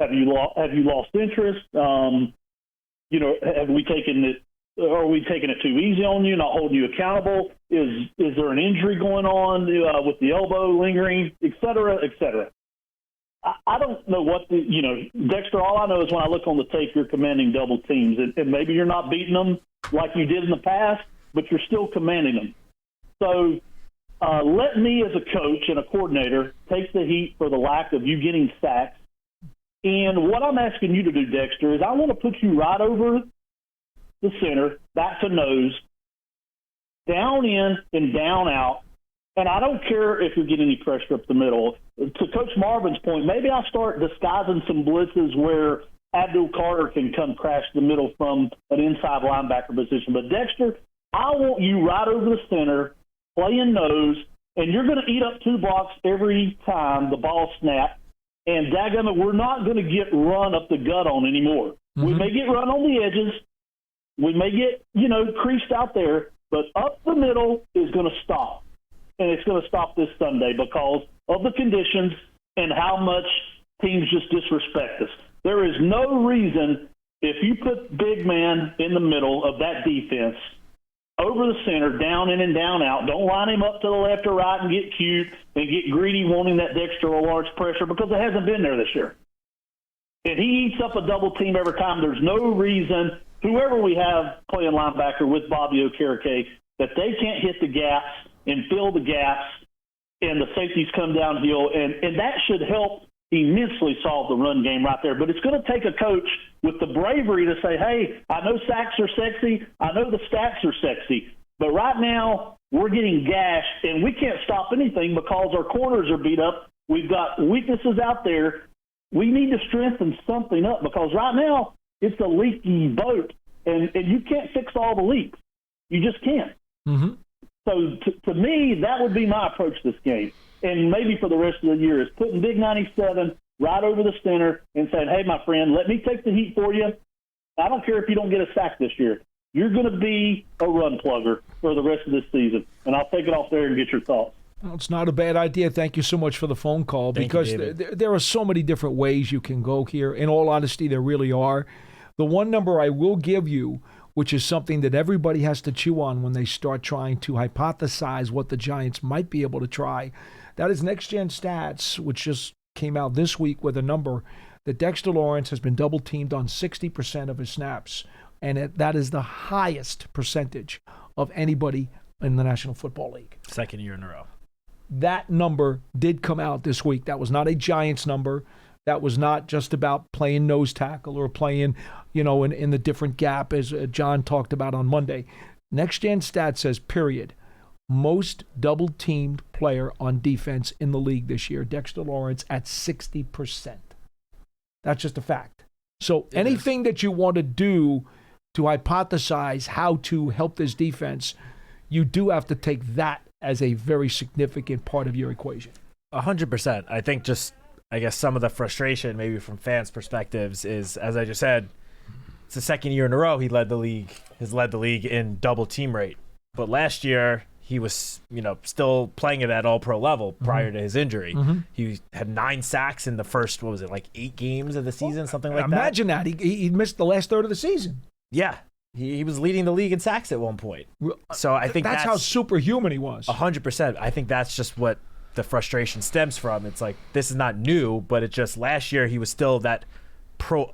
Have you lost interest? Have we taken it? Are we taking it too easy on you? Not holding you accountable? Is there an injury going on with the elbow lingering, et cetera, et cetera? I don't know what Dexter. All I know is when I look on the tape, you're commanding double teams, and maybe you're not beating them like you did in the past, but you're still commanding them. So let me, as a coach and a coordinator, take the heat for the lack of you getting sacks. And what I'm asking you to do, Dexter, is I want to put you right over the center, back to nose, down in and down out. And I don't care if you get any pressure up the middle. To Coach Marvin's point, maybe I'll start disguising some blitzes where Abdul Carter can come crash the middle from an inside linebacker position. But, Dexter, I want you right over the center, playing nose, and you're going to eat up 2 blocks every time the ball snaps. And, daggone, we're not going to get run up the gut on anymore. Mm-hmm. We may get run on the edges. We may get, creased out there. But up the middle is going to stop. And it's going to stop this Sunday because of the conditions and how much teams just disrespect us. There is no reason, if you put big man in the middle of that defense, over the center, down in and down out, don't line him up to the left or right and get cute and get greedy wanting that Dexter or Lawrence pressure because it hasn't been there this year. And he eats up a double team every time. There's no reason, whoever we have playing linebacker with Bobby Okereke, that they can't hit the gaps and fill the gaps, and the safeties come downhill, and that should help immensely solve the run game right there. But it's going to take a coach with the bravery to say, hey, I know sacks are sexy, I know the stats are sexy, but right now we're getting gashed, and we can't stop anything because our corners are beat up. We've got weaknesses out there. We need to strengthen something up because right now it's a leaky boat, and you can't fix all the leaks. You just can't. Mm-hmm. So to me, that would be my approach to this game. And maybe for the rest of the year is putting Big 97 right over the center and saying, hey, my friend, let me take the heat for you. I don't care if you don't get a sack this year. You're going to be a run plugger for the rest of this season. And I'll take it off there and get your thoughts. Well, it's not a bad idea. Thank you so much for the phone call because there are so many different ways you can go here. In all honesty, there really are. The one number I will give you, which is something that everybody has to chew on when they start trying to hypothesize what the Giants might be able to try. That is Next Gen Stats, which just came out this week with a number that Dexter Lawrence has been double-teamed on 60% of his snaps, and that is the highest percentage of anybody in the National Football League. Second year in a row. That number did come out this week. That was not a Giants number. That was not just about playing nose tackle or playing, in the different gap as John talked about on Monday. Next Gen Stats says, period, most double-teamed player on defense in the league this year, Dexter Lawrence at 60%. That's just a fact. So anything that you want to do to hypothesize how to help this defense, you do have to take that as a very significant part of your equation. 100%. I think I guess some of the frustration maybe from fans' perspectives is, as I just said, it's the second year in a row he led the league in double team rate. But last year he was, still playing at that all-pro level prior to his injury. Mm-hmm. He had 9 sacks in the first, 8 games of the season, something like that? Imagine that. He missed the last third of the season. Yeah. He was leading the league in sacks at one point. So I think that's how superhuman he was. 100%. I think that's just what the frustration stems from. It's like, this is not new, but it just last year he was still that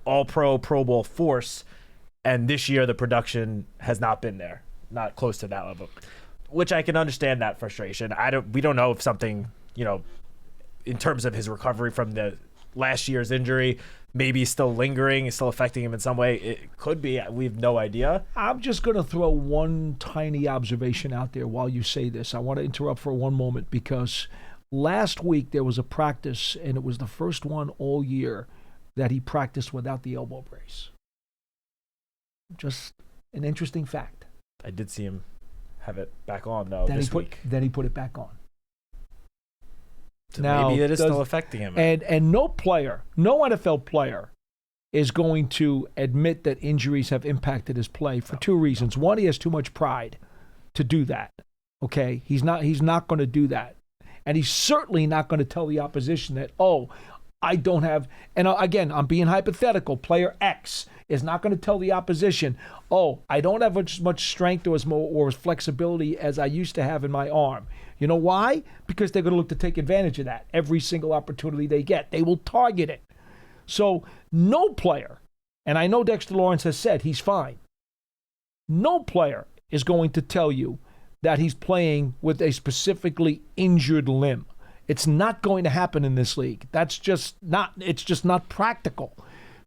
all-pro Pro Bowl force, and this year the production has not been there, not close to that level, which I can understand that frustration. We don't know if something, in terms of his recovery from the last year's injury, maybe still lingering, still affecting him in some way. It could be. We have no idea. I'm just going to throw one tiny observation out there while you say this. I want to interrupt for one moment because last week there was a practice, and it was the first one all year that he practiced without the elbow brace. Just an interesting fact. I did see him have it back on, though, this week. Then he put it back on. So now, maybe it is still affecting him. And no NFL player is going to admit that injuries have impacted his play for two reasons. One, he has too much pride to do that. Okay? He's not going to do that. And he's certainly not going to tell the opposition that, I don't have, and again, I'm being hypothetical. Player X is not going to tell the opposition, oh, I don't have as much strength or as flexibility as I used to have in my arm. You know why? Because they're going to look to take advantage of that every single opportunity they get. They will target it. So no player, and I know Dexter Lawrence has said he's fine, no player is going to tell you that he's playing with a specifically injured limb. It's not going to happen in this league. It's just not practical.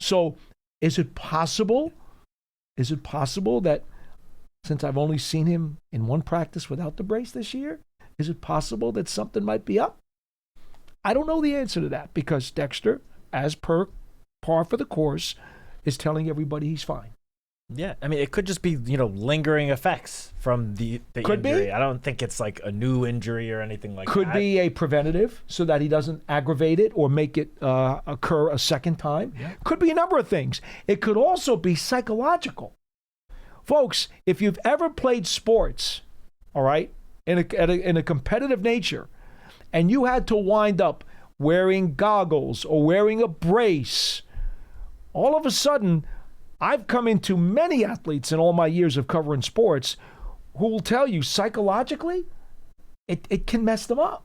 So is it possible? Is it possible that since I've only seen him in one practice without the brace this year, is it possible that something might be up? I don't know the answer to that because Dexter, as per par for the course, is telling everybody he's fine. Yeah, I mean, it could just be, lingering effects from the Could injury. be. I don't think it's like a new injury or anything like that. Could be a preventative so that he doesn't aggravate it or make it occur a second time. Yeah. Could be a number of things. It could also be psychological. Folks, if you've ever played sports, all right, in a competitive nature, and you had to wind up wearing goggles or wearing a brace, all of a sudden, I've come into many athletes in all my years of covering sports who will tell you psychologically, it can mess them up.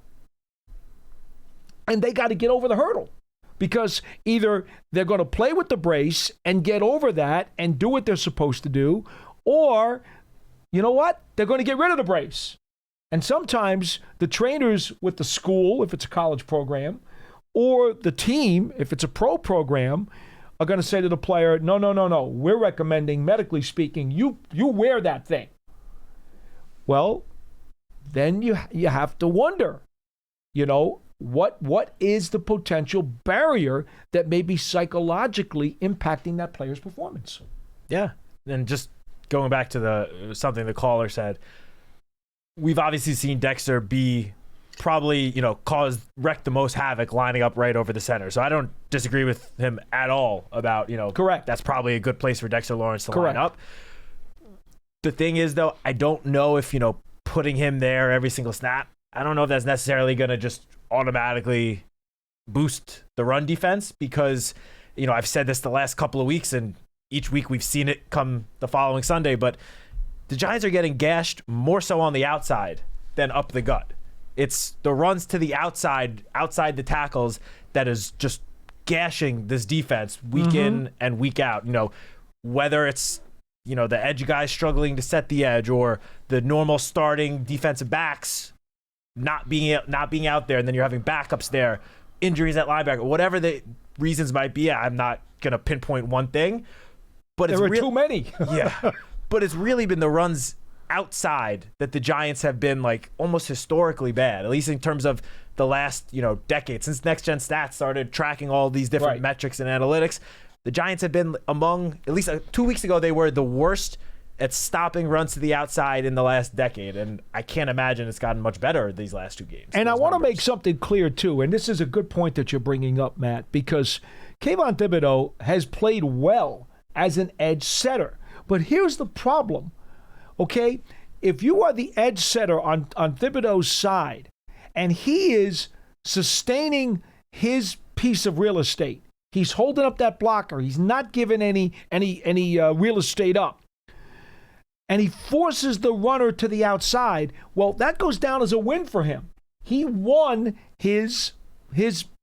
And they got to get over the hurdle because either they're going to play with the brace and get over that and do what they're supposed to do, or, you know what? They're going to get rid of the brace. And sometimes the trainers with the school, if it's a college program, or the team, if it's a pro program, are going to say to the player, no. We're recommending, medically speaking, you wear that thing. Well, then you have to wonder, what is the potential barrier that may be psychologically impacting that player's performance? Yeah, and just going back to something the caller said, we've obviously seen Dexter be probably, wreck the most havoc lining up right over the center. So I don't disagree with him at all about, Correct. That's probably a good place for Dexter Lawrence to Correct. line up. The thing is, though, I don't know if, putting him there every single snap, I don't know if that's necessarily going to just automatically boost the run defense because, I've said this the last couple of weeks and each week we've seen it come the following Sunday, but the Giants are getting gashed more so on the outside than up the gut. It's the runs to the outside the tackles that is just gashing this defense week in and week out. Whether it's, the edge guys struggling to set the edge or the normal starting defensive backs not being out there, and then you're having backups there, injuries at linebacker, whatever the reasons might be. I'm not going to pinpoint one thing, but There are too many. Yeah, but it's really been the runs outside that the Giants have been like almost historically bad, at least in terms of the last decade since Next Gen Stats started tracking all these different metrics and analytics. The Giants have been among, at least 2 weeks ago, they were the worst at stopping runs to the outside in the last decade, and I can't imagine it's gotten much better these last two games. And I want to make something clear too, and this is a good point that you're bringing up, Matt, because Kayvon Thibodeau has played well as an edge setter, but here's the problem. Okay, if you are the edge setter on Thibodeau's side, and he is sustaining his piece of real estate, he's holding up that blocker. He's not giving any real estate up, and he forces the runner to the outside. Well, that goes down as a win for him. He won his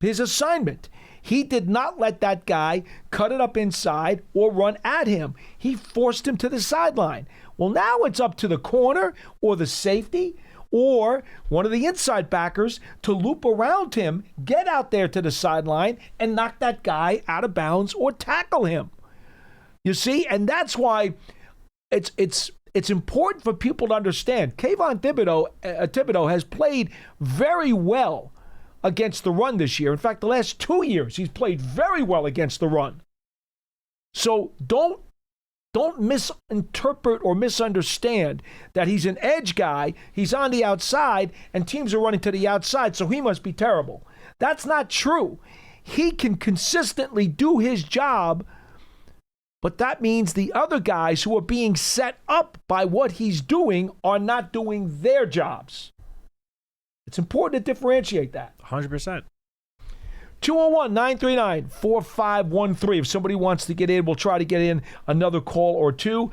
assignment. He did not let that guy cut it up inside or run at him. He forced him to the sideline. Well, now it's up to the corner or the safety or one of the inside backers to loop around him, get out there to the sideline, and knock that guy out of bounds or tackle him. You see? And that's why it's important for people to understand. Kayvon Thibodeau has played very well against the run this year. In fact, the last 2 years, he's played very well against the run. So don't misinterpret or misunderstand that he's an edge guy, he's on the outside, and teams are running to the outside, so he must be terrible. That's not true. He can consistently do his job, but that means the other guys who are being set up by what he's doing are not doing their jobs. It's important to differentiate that. 100%. 201-939-4513. If somebody wants to get in, we'll try to get in another call or two.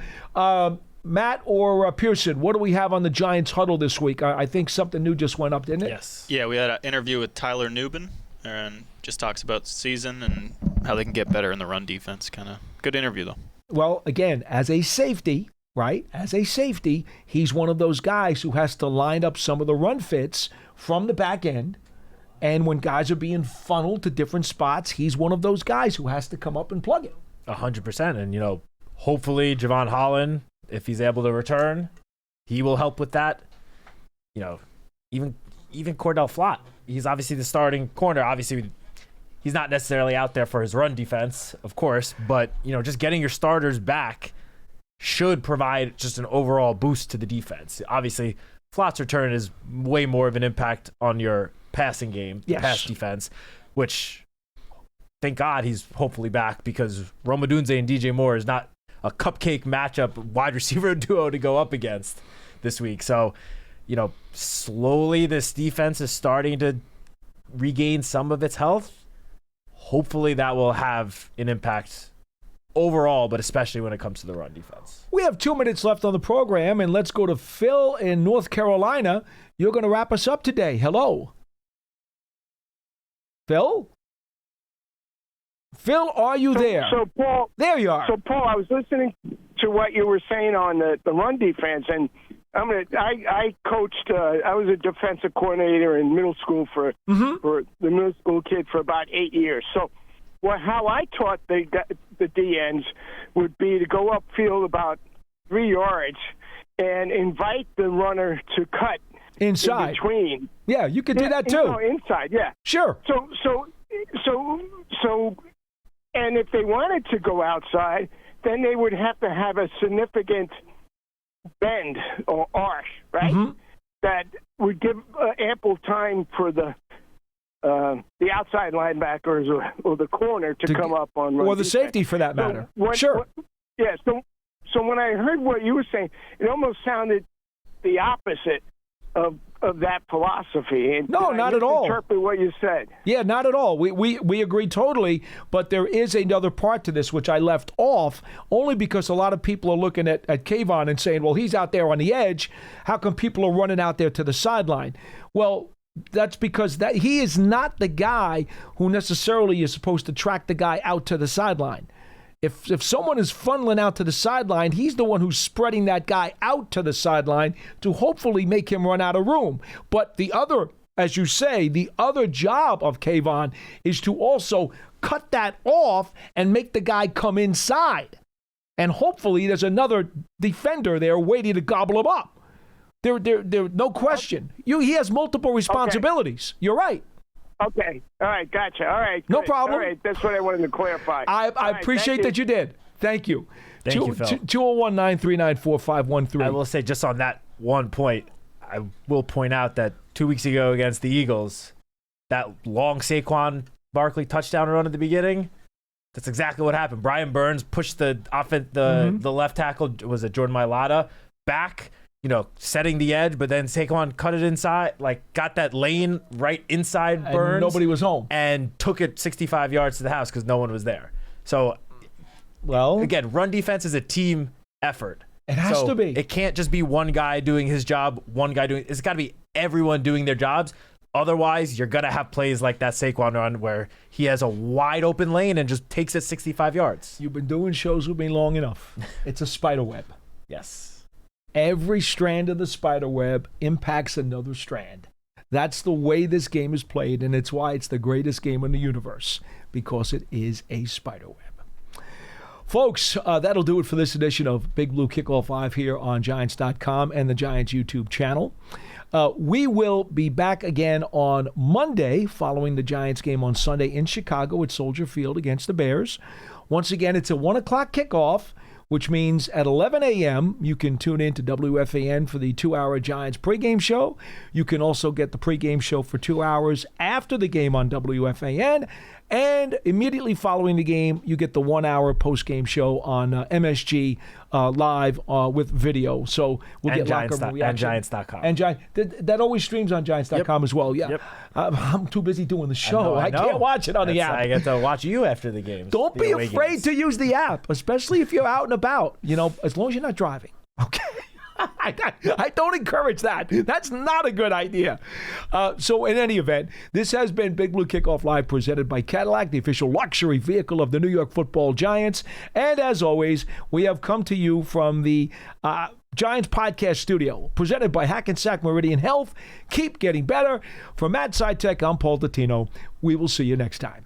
Matt or Pearson, what do we have on the Giants huddle this week? I think something new just went up, didn't it? Yes. Yeah, we had an interview with Tyler Nubin, and just talks about the season and how they can get better in the run defense. Kind of good interview, though. Well, again, as a safety, right? As a safety, he's one of those guys who has to line up some of the run fits from the back end. And when guys are being funneled to different spots, he's one of those guys who has to come up and plug it. 100%. And, hopefully Javon Holland, if he's able to return, he will help with that. Even Cordell Flott, he's obviously the starting corner. Obviously, he's not necessarily out there for his run defense, of course, but, just getting your starters back should provide just an overall boost to the defense. Obviously, Flott's return is way more of an impact on your passing game, pass defense, which, thank God he's hopefully back, because Rome Odunze and DJ Moore is not a cupcake matchup wide receiver duo to go up against this week. So, slowly this defense is starting to regain some of its health. Hopefully that will have an impact overall, but especially when it comes to the run defense. We have 2 minutes left on the program, and let's go to Phil in North Carolina. You're going to wrap us up today. Hello. Phil? Phil, are you there? So, Paul. There you are. So, Paul, I was listening to what you were saying on the run defense, and I coached. I was a defensive coordinator in middle school for the middle school kid for about 8 years. So, how I taught the DNs would be to go upfield about 3 yards and invite the runner to cut inside. In between. Yeah, you could do that too. No, inside, yeah. Sure. So, and if they wanted to go outside, then they would have to have a significant bend or arc, right? Mm-hmm. That would give ample time for the outside linebackers or the corner to come up on run or the defense. Safety for that matter. Sure. So when I heard what you were saying, it almost sounded the opposite of that philosophy. And no, not at all. Interpret what you said. Yeah, not at all. We agree totally, but there is another part to this which I left off only because a lot of people are looking at Kayvon and saying, well, he's out there on the edge. How come people are running out there to the sideline? Well, that's because he is not the guy who necessarily is supposed to track the guy out to the sideline. If someone is funneling out to the sideline, he's the one who's spreading that guy out to the sideline to hopefully make him run out of room. But the other, as you say, the other job of Kayvon is to also cut that off and make the guy come inside. And hopefully there's another defender there waiting to gobble him up. There, no question. He has multiple responsibilities. Okay. You're right. Okay. All right. Gotcha. All right. No good. problem. All right. That's what I wanted to clarify. I appreciate that you did. Thank you. Thank you, Phil. 201-939-4513. I will say just on that one point, I will point out that 2 weeks ago against the Eagles, that long Saquon Barkley touchdown run at the beginning, that's exactly what happened. Brian Burns pushed the left tackle, was it Jordan Mailata, back, setting the edge, but then Saquon cut it inside, got that lane right inside Burns. And nobody was home. And took it 65 yards to the house because no one was there. So, again, run defense is a team effort. It has to be. It can't just be one guy doing his job, it's got to be everyone doing their jobs. Otherwise, you're going to have plays like that Saquon run where he has a wide open lane and just takes it 65 yards. You've been doing shows with me long enough. It's a spider web. Yes. Every strand of the spider web impacts another strand. That's the way this game is played, and it's why it's the greatest game in the universe, because it is a spider web. Folks, that'll do it for this edition of Big Blue Kickoff Live here on Giants.com and the Giants YouTube channel. We will be back again on Monday following the Giants game on Sunday in Chicago at Soldier Field against the Bears. Once again, it's a 1 o'clock kickoff, which means at 11 a.m. you can tune in to WFAN for the 2-hour Giants pregame show. You can also get the pregame show for 2 hours after the game on WFAN. And immediately following the game, you get the 1-hour post-game show on MSG live with video. So we'll get locker room reaction. And Giants.com. And that always streams on Giants.com as well. Yeah. Yep. I'm too busy doing the show. I can't watch it on the app. I get to watch you after the games. Don't be afraid to use the app, especially if you're out and about. As long as you're not driving. Okay. I don't encourage that. That's not a good idea. So in any event, this has been Big Blue Kickoff Live presented by Cadillac, the official luxury vehicle of the New York Football Giants. And as always, we have come to you from the Giants Podcast Studio, presented by Hackensack Meridian Health. Keep getting better. For Matt Citak, I'm Paul Dottino. We will see you next time.